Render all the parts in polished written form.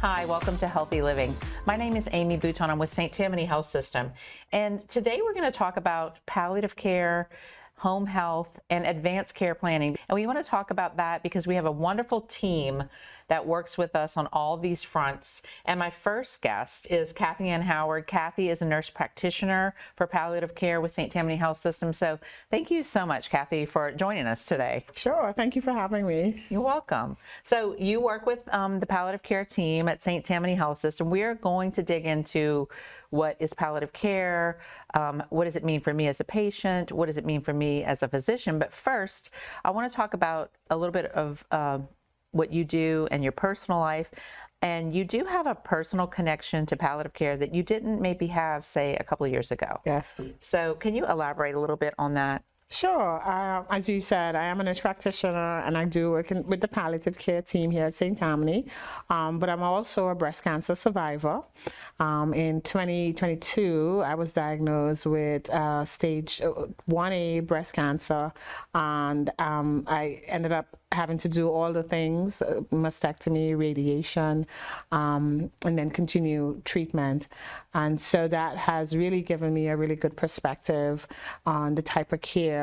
Hi, welcome to Healthy Living. My name is Amy Bouton. I'm with St. Tammany Health System. And today we're going to talk about palliative care, home health, and advanced care planning. And we want to talk about that because we have a wonderful team that works with us on all these fronts. And my first guest is Kathy Ann Howard. Kathy is a nurse practitioner for palliative care with St. Tammany Health System. So thank you so much, Kathy, for joining us today. Sure. Thank you for having me. You're welcome. So you work with the palliative care team at St. Tammany Health System. We are going to dig into what is palliative care, what does it mean for me as a patient, what does it mean for me as a physician. But first, I want to talk about a little bit of what you do and your personal life. And you do have a personal connection to palliative care that you didn't maybe have, say, a couple of years ago. Yes. So can you elaborate a little bit on that? Sure. As you said, I am a nurse practitioner and I do work with the palliative care team here at St. Tammany, but I'm also a breast cancer survivor. In 2022, I was diagnosed with stage 1A breast cancer, and I ended up having to do all the things, mastectomy, radiation, and then continue treatment. And so that has really given me a really good perspective on the type of care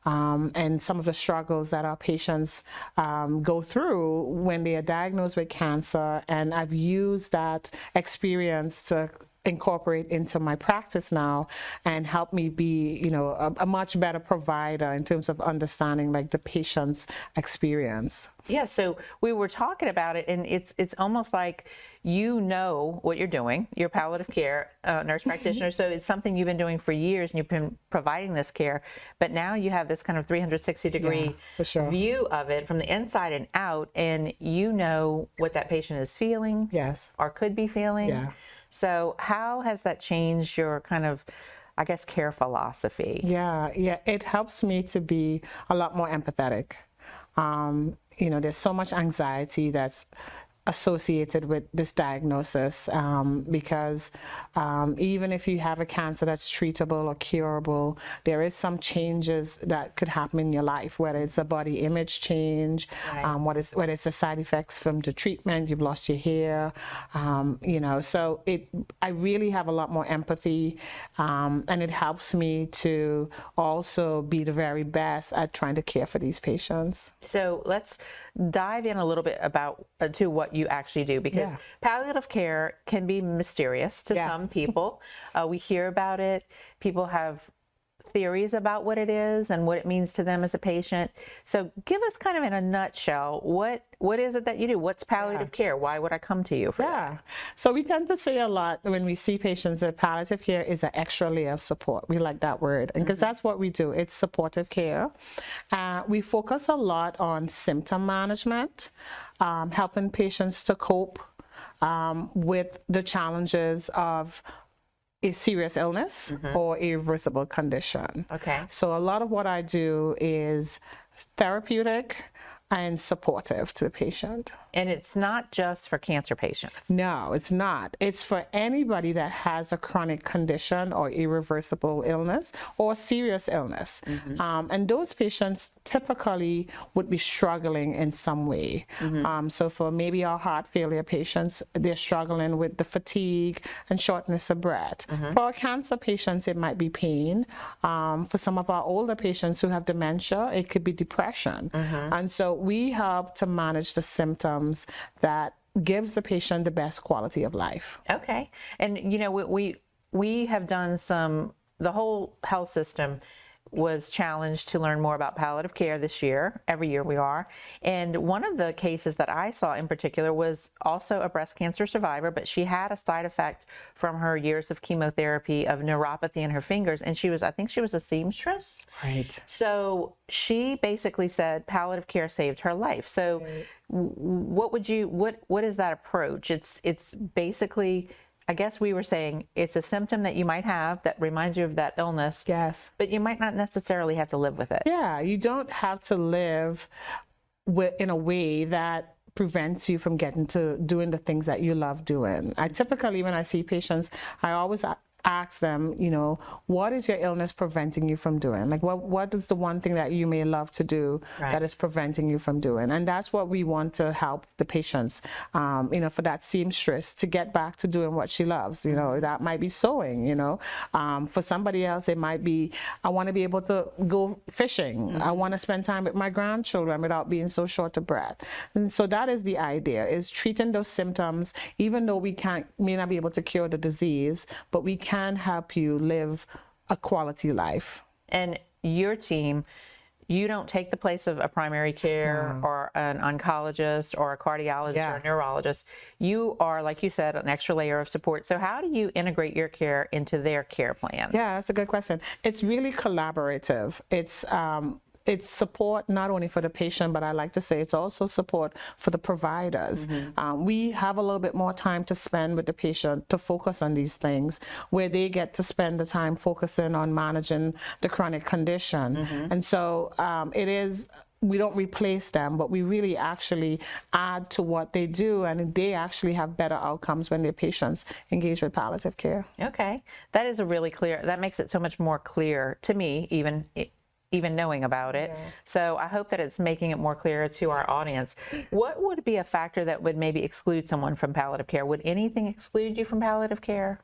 and some of the struggles that our patients go through when they are diagnosed with cancer. And I've used that experience to incorporate into my practice now and help me be, a much better provider in terms of understanding like the patient's experience. Yeah, so we were talking about it, and it's almost like you know what you're doing. You're a palliative care nurse practitioner, so it's something you've been doing for years, and you've been providing this care. But now you have this kind of 360-degree view of it from the inside and out, and you know what that patient is feeling, yes, or could be feeling. Yeah. So how has that changed your kind of, I guess, care philosophy? Yeah, it helps me to be a lot more empathetic. There's so much anxiety that's associated with this diagnosis because even if you have a cancer that's treatable or curable, there is some changes that could happen in your life, whether it's a body image change, right. Whether it's the side effects from the treatment, you've lost your hair, so I really have a lot more empathy, and it helps me to also be the very best at trying to care for these patients. So let's dive in a little bit about to what you actually do, because palliative care can be mysterious to some people. We hear about it. People have theories about what it is and what it means to them as a patient. So give us kind of in a nutshell, what is it that you do? What's palliative care? Why would I come to you for that? So we tend to say a lot when we see patients that palliative care is an extra layer of support. We like that word, and because that's what we do. It's supportive care. We focus a lot on symptom management, helping patients to cope with the challenges of a serious illness or irreversible condition. Okay. So a lot of what I do is therapeutic and supportive to the patient. And it's not just for cancer patients. No, it's not. It's for anybody that has a chronic condition or irreversible illness or serious illness. And those patients typically would be struggling in some way. So for maybe our heart failure patients, they're struggling with the fatigue and shortness of breath. For our cancer patients, it might be pain. For some of our older patients who have dementia, it could be depression. And so we help to manage the symptoms that gives the patient the best quality of life. Okay. And we have done the whole health system was challenged to learn more about palliative care this year. Every year we are. And one of the cases that I saw in particular was also a breast cancer survivor, but she had a side effect from her years of chemotherapy of neuropathy in her fingers. And I think she was a seamstress. Right. So she basically said palliative care saved her life. So what is that approach? It's basically, I guess we were saying it's a symptom that you might have that reminds you of that illness. Yes. But you might not necessarily have to live with it. Yeah, you don't have to live in a way that prevents you from getting to doing the things that you love doing. I typically, when I see patients, I always ask them, what is your illness preventing you from doing? Like, what is the one thing that you may love to do that is preventing you from doing? And that's what we want to help the patients, for that seamstress to get back to doing what she loves. That might be sewing, for somebody else, it might be, I want to be able to go fishing. I want to spend time with my grandchildren without being so short of breath. And so that is the idea, is treating those symptoms, even though we may not be able to cure the disease, but we can help you live a quality life. And your team, you don't take the place of a primary care or an oncologist or a cardiologist or a neurologist. You are, like you said, an extra layer of support. So how do you integrate your care into their care plan? Yeah, that's a good question. It's really collaborative. It's support not only for the patient, but I like to say it's also support for the providers. We have a little bit more time to spend with the patient to focus on these things, where they get to spend the time focusing on managing the chronic condition. And so we don't replace them, but we really actually add to what they do, and they actually have better outcomes when their patients engage with palliative care. Okay, that is that makes it so much more clear to me, even knowing about it. So I hope that it's making it more clear to our audience. What would be a factor that would maybe exclude someone from palliative care? Would anything exclude you from palliative care?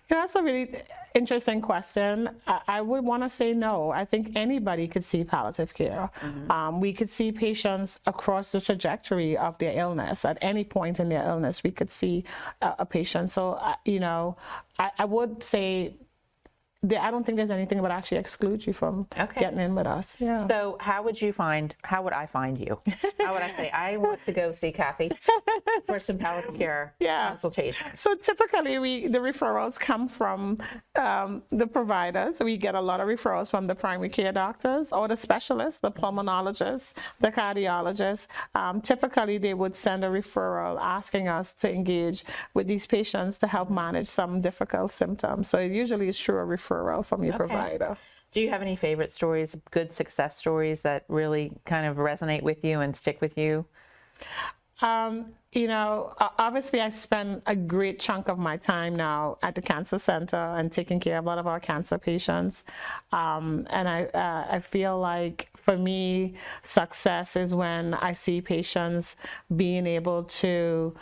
That's a really interesting question. I would want to say no. I think anybody could see palliative care. We could see patients across the trajectory of their illness. At any point in their illness, we could see a patient. So, I would say I don't think there's anything that would actually exclude you from getting in with us. Yeah. So how would I find you? How would I say, I want to go see Kathy for some palliative care consultation? So typically the referrals come from the providers. We get a lot of referrals from the primary care doctors or the specialists, the pulmonologists, the cardiologists. Typically they would send a referral asking us to engage with these patients to help manage some difficult symptoms. So it usually is through a referral from your provider. Do you have any favorite stories, good success stories that really kind of resonate with you and stick with you? Obviously I spend a great chunk of my time now at the cancer center and taking care of a lot of our cancer patients. And I feel like for me, success is when I see patients being able to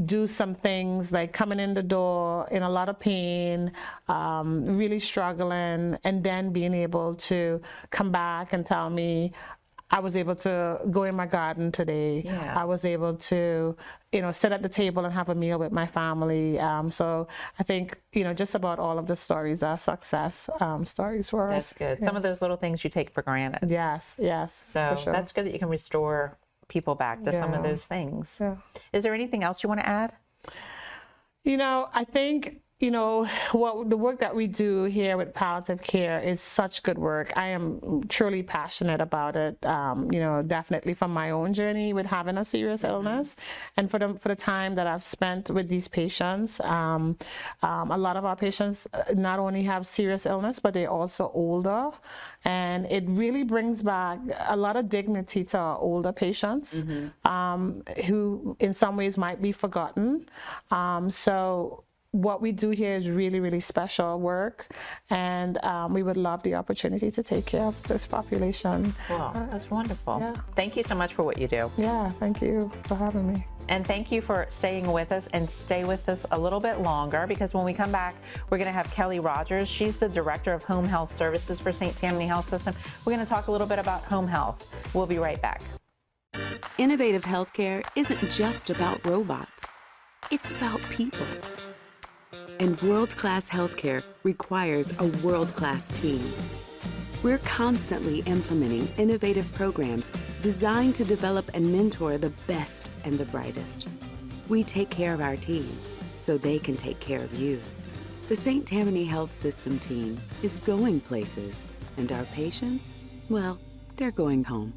do some things like coming in the door in a lot of pain, really struggling, and then being able to come back and tell me, I was able to go in my garden today. I was able to, sit at the table and have a meal with my family. So I think, just about all of the stories are success stories for us. That's good. Some of those little things you take for granted. Yes. So for sure. That's good that you can restore people back to some of those things. Is there anything else you want to add? I think what the work that we do here with palliative care is such good work. I am truly passionate about it. Definitely from my own journey with having a serious illness, and for the time that I've spent with these patients. A lot of our patients not only have serious illness, but they're also older, and it really brings back a lot of dignity to our older patients, who in some ways might be forgotten. So what we do here is really, really special work, and we would love the opportunity to take care of this population. Wow, that's wonderful. Thank you so much for what you do. Yeah, thank you for having me. And thank you for staying with us, and stay with us a little bit longer, because when we come back, we're going to have Kelly Rogers. She's the Director of Home Health Services for St. Tammany Health System. We're going to talk a little bit about home health. We'll be right back. Innovative healthcare isn't just about robots. It's about people. And world-class healthcare requires a world-class team. We're constantly implementing innovative programs designed to develop and mentor the best and the brightest. We take care of our team so they can take care of you. The St. Tammany Health System team is going places, and our patients, well, they're going home.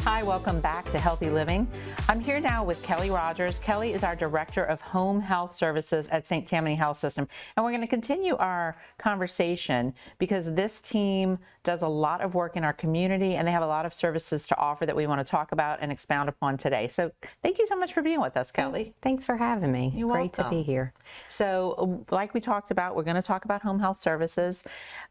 Hi, welcome back to Healthy Living. I'm here now with Kelly Rogers. Kelly is our Director of Home Health Services at St. Tammany Health System. And we're going to continue our conversation because this team does a lot of work in our community and they have a lot of services to offer that we want to talk about and expound upon today. So thank you so much for being with us, Kelly. Thanks for having me. You're Great welcome. to be here. So like we talked about, we're going to talk about home health services,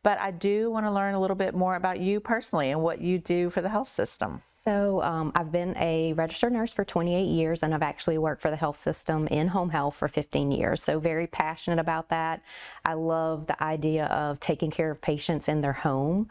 but I do want to learn a little bit more about you personally and what you do for the health system. So I've been a registered nurse for 28 years, and I've actually worked for the health system in home health for 15 years. So very passionate about that. I love the idea of taking care of patients in their home,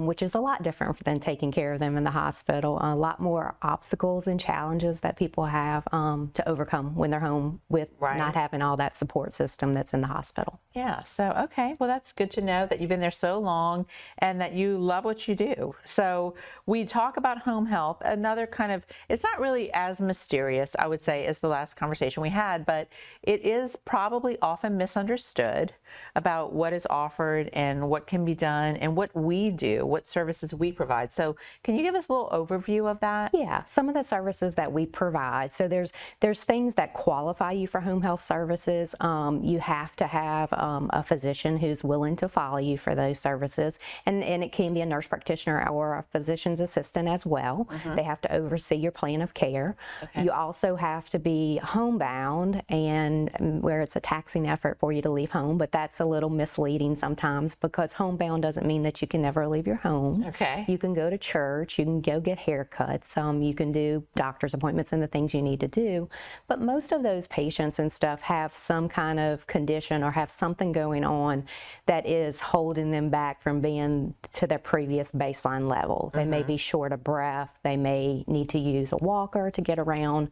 which is a lot different than taking care of them in the hospital. A lot more obstacles and challenges that people have to overcome when they're home with not having all that support system that's in the hospital. Yeah, so okay, well that's good to know that you've been there so long and that you love what you do. So we talk about home health, another kind of, it's not really as mysterious, I would say, as the last conversation we had, but it is probably often misunderstood about what is offered and what can be done and what we do, what services we provide. So can you give us a little overview of that? Yeah, some of the services that we provide. So there's things that qualify you for home health services. You have to have a physician who's willing to follow you for those services, and it can be a nurse practitioner or a physician's assistant as well. They have to oversee your plan of care. You also have to be homebound, and where it's a taxing effort for you to leave home, but that's a little misleading sometimes because homebound doesn't mean that you can never leave your home. Okay. You can go to church, you can go get haircuts, you can do doctor's appointments and the things you need to do, but most of those patients and stuff have some kind of condition or have something going on that is holding them back from being to their previous baseline level. They may be short of breath, they may need to use a walker to get around.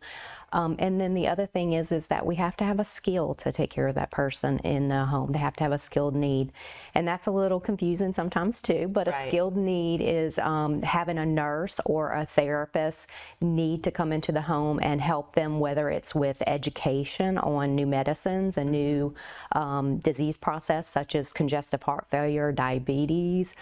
And then the other thing is that we have to have a skill to take care of that person in the home. They have to have a skilled need. And that's a little confusing sometimes too, but a skilled need is having a nurse or a therapist need to come into the home and help them, whether it's with education on new medicines, a new disease process such as congestive heart failure, diabetes.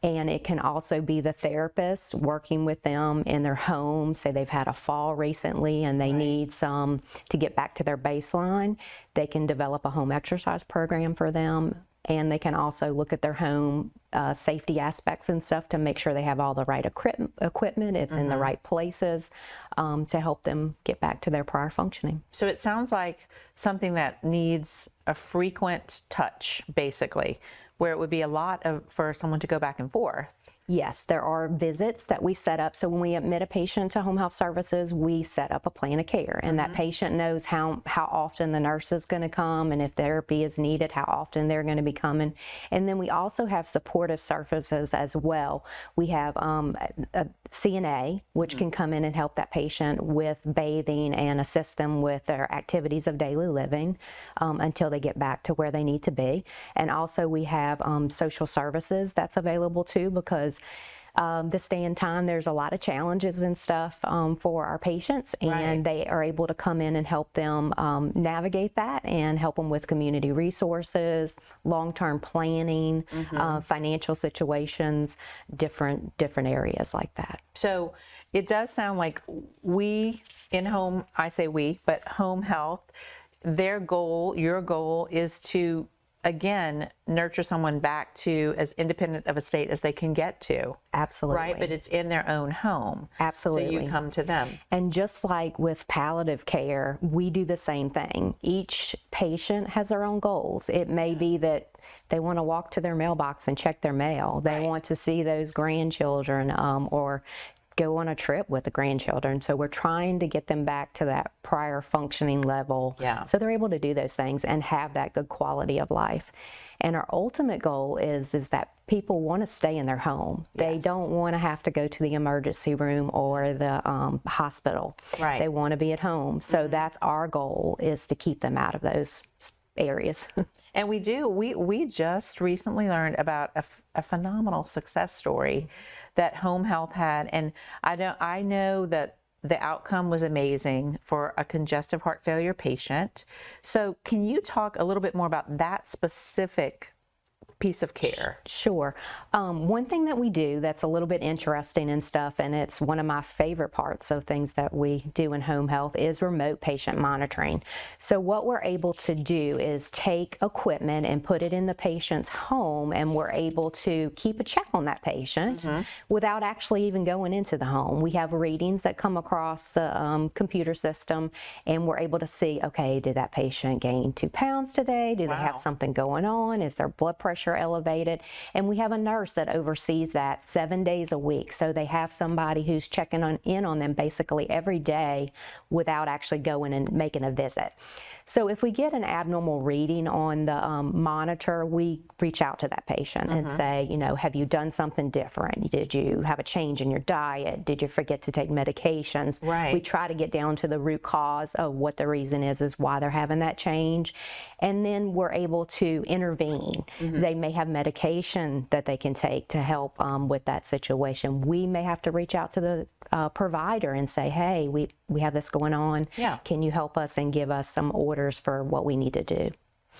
And it can also be the therapist working with them in their home. Say they've had a fall recently and they need some to get back to their baseline. They can develop a home exercise program for them. And they can also look at their home safety aspects and stuff to make sure they have all the right equipment, it's in the right places to help them get back to their prior functioning. So it sounds like something that needs a frequent touch, basically, where it would be a lot for someone to go back and forth. Yes, there are visits that we set up. So when we admit a patient to home health services, we set up a plan of care, and that patient knows how often the nurse is going to come, and if therapy is needed, how often they're going to be coming. And then we also have supportive services as well. We have a CNA, which can come in and help that patient with bathing and assist them with their activities of daily living until they get back to where they need to be. And also we have social services that's available too, because this day and time there's a lot of challenges and stuff for our patients, and they are able to come in and help them navigate that and help them with community resources, long-term planning, financial situations, different areas like that. So it does sound like we in home, I say we, but home health, their goal, your goal is to again, nurture someone back to as independent of a state as they can get to. Absolutely. Right? But it's in their own home. Absolutely. So you come to them. And just like with palliative care, we do the same thing. Each patient has their own goals. It may be that they want to walk to their mailbox and check their mail. They want to see those grandchildren or go on a trip with the grandchildren. So we're trying to get them back to that prior functioning level. Yeah. So they're able to do those things and have that good quality of life. And our ultimate goal is that people want to stay in their home. Yes. They don't want to have to go to the emergency room or the hospital. Right. They want to be at home. So that's our goal, is to keep them out of those areas. And we do. We just recently learned about a phenomenal success story that home health had, and I know that the outcome was amazing for a congestive heart failure patient. So can you talk a little bit more about that specific piece of care? Sure. One thing that we do that's a little bit interesting and stuff, and it's one of my favorite parts of things that we do in home health, is remote patient monitoring. So what we're able to do is take equipment and put it in the patient's home, and we're able to keep a check on that patient without actually even going into the home. We have readings that come across the computer system, and we're able to see, okay, did that patient gain 2 pounds today? Do they have something going on? Is their blood pressure elevated? And we have a nurse that oversees that 7 days a week. So they have somebody who's checking in on them basically every day without actually going and making a visit. So if we get an abnormal reading on the monitor, we reach out to that patient and say, you know, have you done something different? Did you have a change in your diet? Did you forget to take medications? Right. We try to get down to the root cause of what the reason is why they're having that change. And then we're able to intervene. They may have medication that they can take to help with that situation. We may have to reach out to the provider and say, hey, we have this going on. Yeah. Can you help us and give us some orders for what we need to do?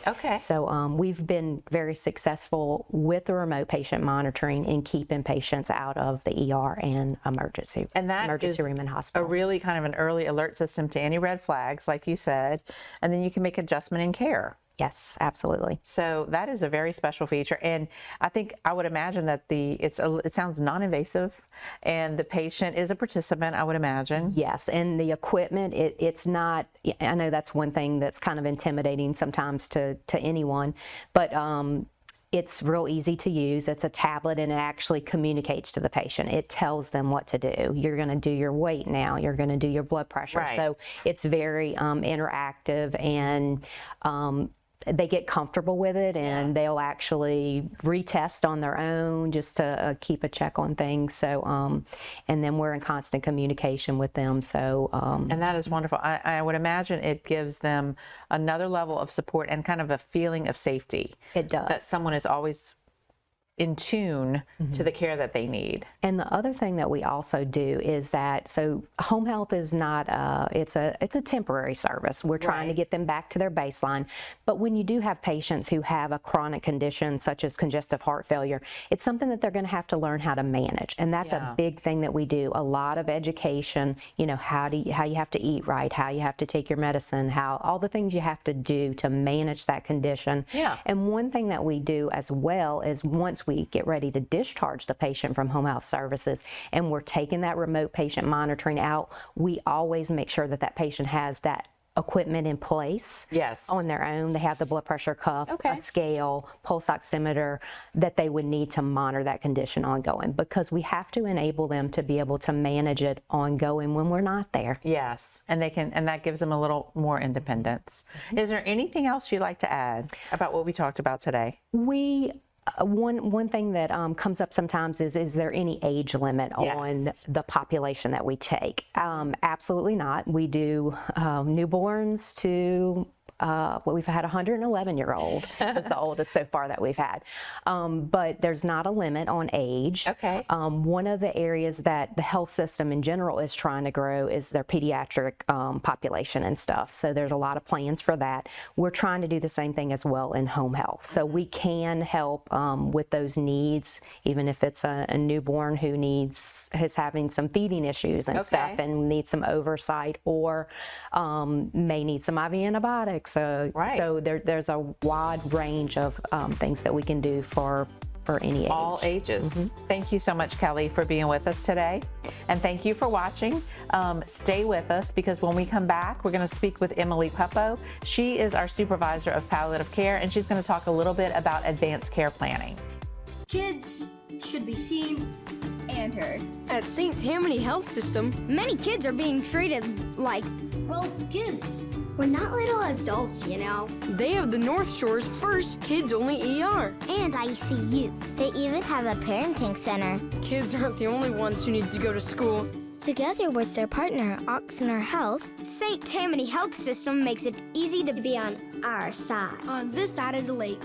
Okay. So we've been very successful with the remote patient monitoring in keeping patients out of the ER and emergency room and a hospital. really kind of an early alert system to any red flags, like you said, and then you can make adjustment in care. Yes, absolutely. So that is a very special feature, and I would imagine that it sounds non-invasive, and the patient is a participant, I would imagine. Yes, and the equipment, it's not, I know that's one thing that's kind of intimidating sometimes to anyone, but it's real easy to use. It's a tablet, and it actually communicates to the patient. It tells them what to do. You're going to do your weight now. You're going to do your blood pressure. Right. So it's very interactive, and they get comfortable with it, and they'll actually retest on their own just to keep a check on things. So, and then we're in constant communication with them. So, and that is wonderful. I would imagine it gives them another level of support and kind of a feeling of safety. It does. That someone is always in tune to the care that they need. And the other thing that we also do is that, so home health is not, it's a temporary service. We're trying to get them back to their baseline. But when you do have patients who have a chronic condition such as congestive heart failure, it's something that they're going to have to learn how to manage. And that's a big thing that we do. A lot of education, you know, how you have to eat right, how you have to take your medicine, all the things you have to do to manage that condition. Yeah. And one thing that we do as well is once we get ready to discharge the patient from home health services and we're taking that remote patient monitoring out, we always make sure that that patient has that equipment in place. Yes. On their own. They have the blood pressure cuff, a scale, pulse oximeter that they would need to monitor that condition ongoing, because we have to enable them to be able to manage it ongoing when we're not there. Yes, and that gives them a little more independence. Is there anything else you'd like to add about what we talked about today? One thing that comes up sometimes is there any age limit on the population that we take? Absolutely not. We do newborns to we've had 111-year-old is the oldest so far that we've had. But there's not a limit on age. Okay. One of the areas that the health system in general is trying to grow is their pediatric population and stuff. So there's a lot of plans for that. We're trying to do the same thing as well in home health. So we can help with those needs, even if it's a newborn who is having some feeding issues and stuff and needs some oversight, or may need some IV antibiotics. So there's a wide range of things that we can do for any age. All ages. Thank you so much, Kelly, for being with us today. And thank you for watching. Stay with us, because when we come back, we're going to speak with Emily Peppo. She is our supervisor of palliative care, and she's going to talk a little bit about advanced care planning. Kids should be seen and heard. At St. Tammany Health System, Many kids are being treated like, well, kids. We're not little adults, you know. they have the North Shore's first kids-only ER. And ICU. They even have a parenting center. Kids aren't the only ones who need to go to school. Together with their partner, Oxnard Health, St. Tammany Health System makes it easy to be on our side. On this side of the lake.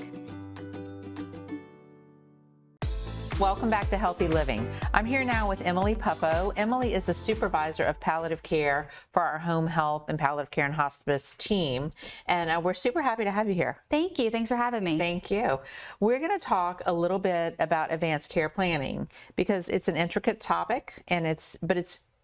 Welcome back to Healthy Living. I'm here now with Emily Puppo. Emily is the supervisor of palliative care for our home health and palliative care and hospice team. And we're super happy to have you here. Thank you. Thanks for having me. Thank you. We're going to talk a little bit about advanced care planning because it's an intricate topic and it's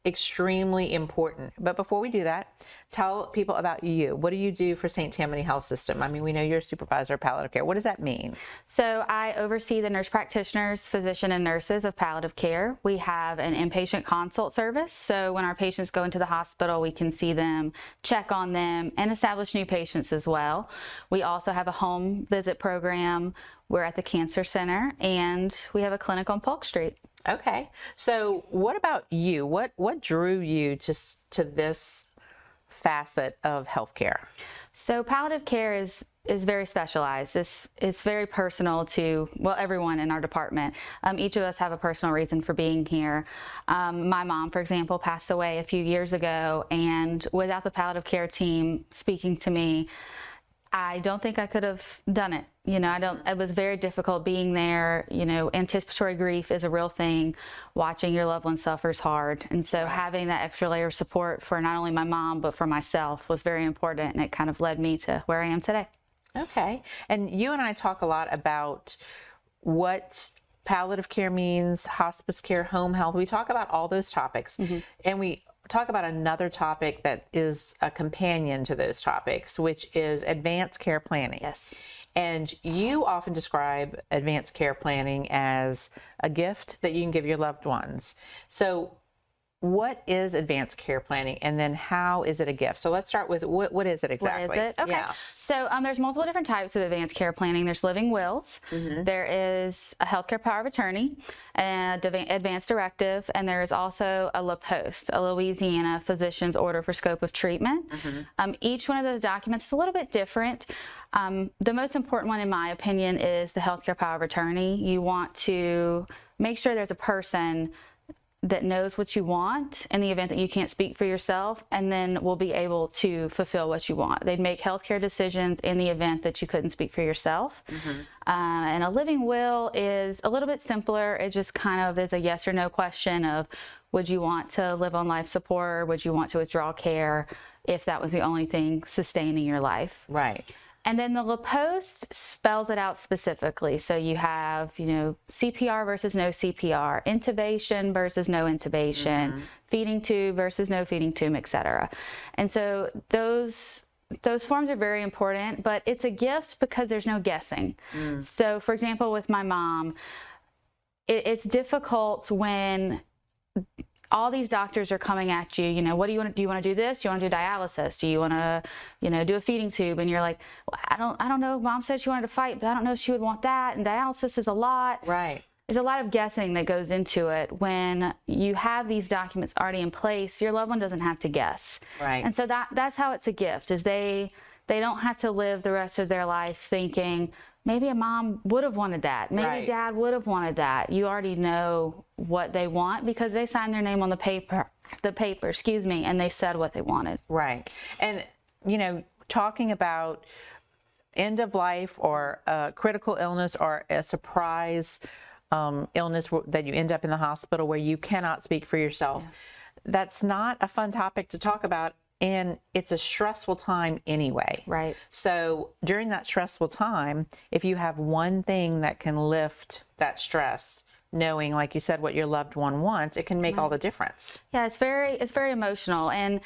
extremely important. But before we do that, tell people about you. What do you do for St. Tammany Health System? I mean, we know you're a supervisor of palliative care. What does that mean? So I oversee the nurse practitioners, physician, and nurses of palliative care. We have an inpatient consult service. So when our patients go into the hospital, we can see them, check on them, and establish new patients as well. We also have a home visit program. We're at the Cancer Center, and we have a clinic on Polk Street. Okay. So what about you? What drew you to this facet of healthcare? So palliative care is very specialized. It's very personal to, well, everyone in our department. Each of us have a personal reason for being here. My mom, for example, passed away a few years ago, and without the palliative care team speaking to me, I don't think I could have done it. It was very difficult being there. Anticipatory grief is a real thing. Watching your loved one suffer is hard. And so having that extra layer of support for not only my mom, but for myself was very important. And it kind of led me to where I am today. Okay. And you and I talk a lot about what palliative care means, hospice care, home health. We talk about all those topics. Mm-hmm. And we talk about another topic that is a companion to those topics, which is advanced care planning. Yes. And you often describe advanced care planning as a gift that you can give your loved ones. So what is advanced care planning, and then how is it a gift? So let's start with what is it exactly? What is it? Okay. Yeah. So there's multiple different types of advanced care planning. There's living wills. Mm-hmm. There is a healthcare power of attorney, and advanced directive, and there is also a LaPoste, a Louisiana physician's order for scope of treatment. Mm-hmm. Each one of those documents is a little bit different. The most important one, in my opinion, is the healthcare power of attorney. You want to make sure there's a person that knows what you want in the event that you can't speak for yourself, and then will be able to fulfill what you want. They'd make healthcare decisions in the event that you couldn't speak for yourself. Mm-hmm. And a living will is a little bit simpler. It just kind of is a yes or no question of, would you want to live on life support, or would you want to withdraw care if that was the only thing sustaining your life? Right. And then the LaPoste spells it out specifically. So you have, CPR versus no CPR, intubation versus no intubation, mm-hmm. feeding tube versus no feeding tube, et cetera. And so those forms are very important, but it's a gift because there's no guessing. Mm. So for example, with my mom, it's difficult when all these doctors are coming at you, what do you want to do? You want to do this? Do you want to do dialysis? Do you want to, do a feeding tube? And you're like, well, I don't know. Mom said she wanted to fight, but I don't know if she would want that. And dialysis is a lot. Right. There's a lot of guessing that goes into it. When you have these documents already in place, your loved one doesn't have to guess. Right. And so that's how it's a gift, is they don't have to live the rest of their life thinking, maybe a mom would have wanted that. Maybe right. Dad would have wanted that. You already know what they want because they signed their name on the paper, and they said what they wanted. Right. And, talking about end of life or a critical illness or a surprise illness that you end up in the hospital where you cannot speak for yourself, that's not a fun topic to talk about. And it's a stressful time anyway. Right. So during that stressful time, if you have one thing that can lift that stress, knowing, like you said, what your loved one wants, it can make all the difference. Yeah, it's very emotional, and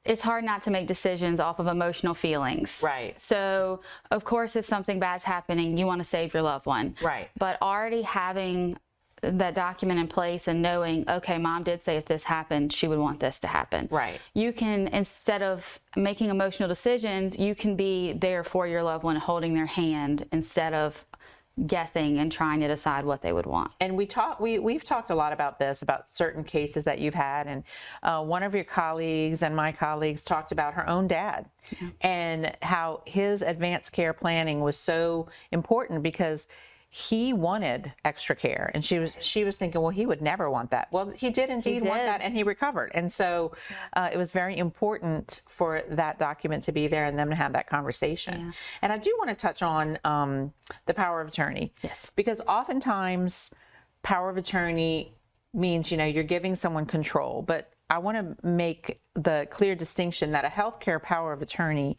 it's hard not to make decisions off of emotional feelings. Right. So of course, if something bad's happening, you want to save your loved one. Right. But already having that document in place and knowing, okay, Mom did say if this happened, she would want this to happen. Right. You can, instead of making emotional decisions, you can be there for your loved one, holding their hand instead of guessing and trying to decide what they would want. And we've talked a lot about this, about certain cases that you've had, and one of your colleagues and my colleagues talked about her own dad, and how his advanced care planning was so important because he wanted extra care, and she was thinking, well, he would never want that. Well, he did indeed want that, and he recovered. And so it was very important for that document to be there and them to have that conversation. And I do want to touch on the power of attorney. Yes. Because oftentimes power of attorney means, you're giving someone control, but I want to make the clear distinction that a healthcare power of attorney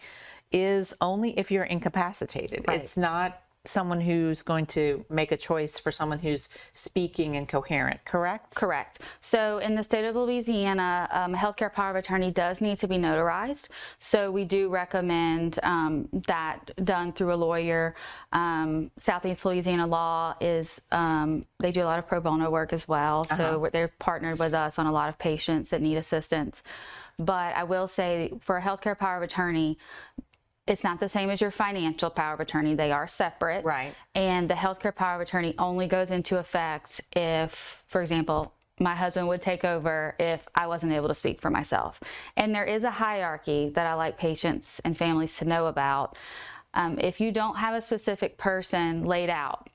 is only if you're incapacitated. Right. It's not someone who's going to make a choice for someone who's speaking and coherent, correct? Correct. So in the state of Louisiana, a healthcare power of attorney does need to be notarized. So we do recommend that done through a lawyer. Southeast Louisiana Law is, they do a lot of pro bono work as well. So they're partnered with us on a lot of patients that need assistance. But I will say for a healthcare power of attorney, it's not the same as your financial power of attorney. They are separate. Right. And the healthcare power of attorney only goes into effect if, for example, my husband would take over if I wasn't able to speak for myself. And there is a hierarchy that I like patients and families to know about. If you don't have a specific person laid out,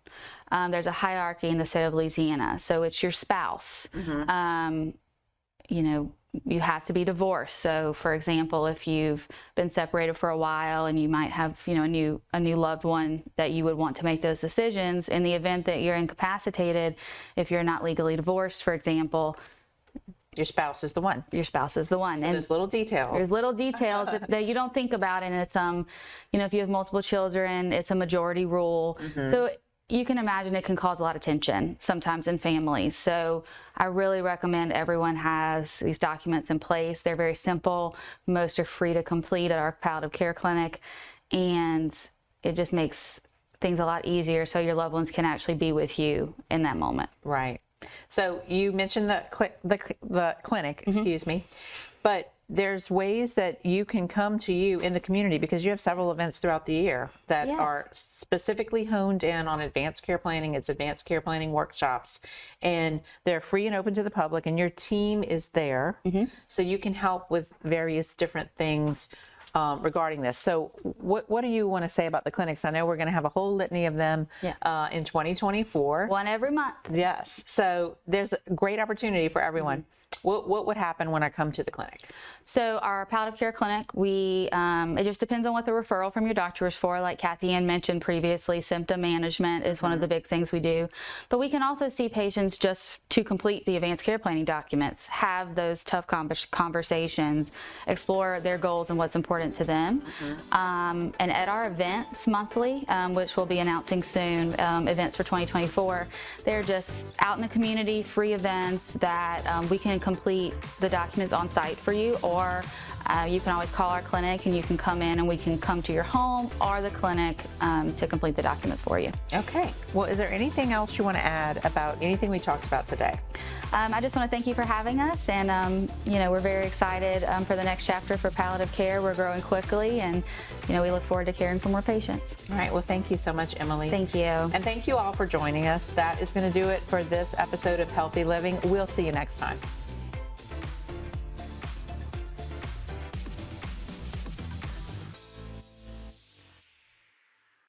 there's a hierarchy in the state of Louisiana. So it's your spouse. You have to be divorced. So for example, if you've been separated for a while and you might have, a new loved one that you would want to make those decisions, in the event that you're incapacitated, if you're not legally divorced, for example, Your spouse is the one. your spouse is the one. So And there's little details. there's little details that you don't think about, and it's if you have multiple children, it's a majority rule. So you can imagine it can cause a lot of tension sometimes in families. So I really recommend everyone has these documents in place. They're very simple. Most are free to complete at our palliative care clinic, and it just makes things a lot easier so your loved ones can actually be with you in that moment. Right. So you mentioned the clinic, excuse me, but there's ways that you can come to you in the community, because you have several events throughout the year that Yes. are specifically honed in on advanced care planning. It's advanced care planning workshops, and they're free and open to the public, and your team is there. So you can help with various different things regarding this. So what do you want to say about the clinics? I know we're going to have a whole litany of them in 2024. One every month. Yes. So there's a great opportunity for everyone. What would happen when I come to the clinic? So our palliative care clinic, it just depends on what the referral from your doctor is for. Like Kathy Ann mentioned previously, symptom management is one of the big things we do. But we can also see patients just to complete the advanced care planning documents, have those tough conversations, explore their goals and what's important to them. And at our events monthly, which we'll be announcing soon, events for 2024, they're just out in the community, free events that we can complete the documents on site for you, or you can always call our clinic and you can come in and we can come to your home or the clinic to complete the documents for you. Okay. Well, is there anything else you want to add about anything we talked about today? I just want to thank you for having us, and we're very excited for the next chapter for palliative care. We're growing quickly, and we look forward to caring for more patients. All right. Well, thank you so much, Emily. Thank you. And thank you all for joining us. That is going to do it for this episode of Healthy Living. We'll see you next time.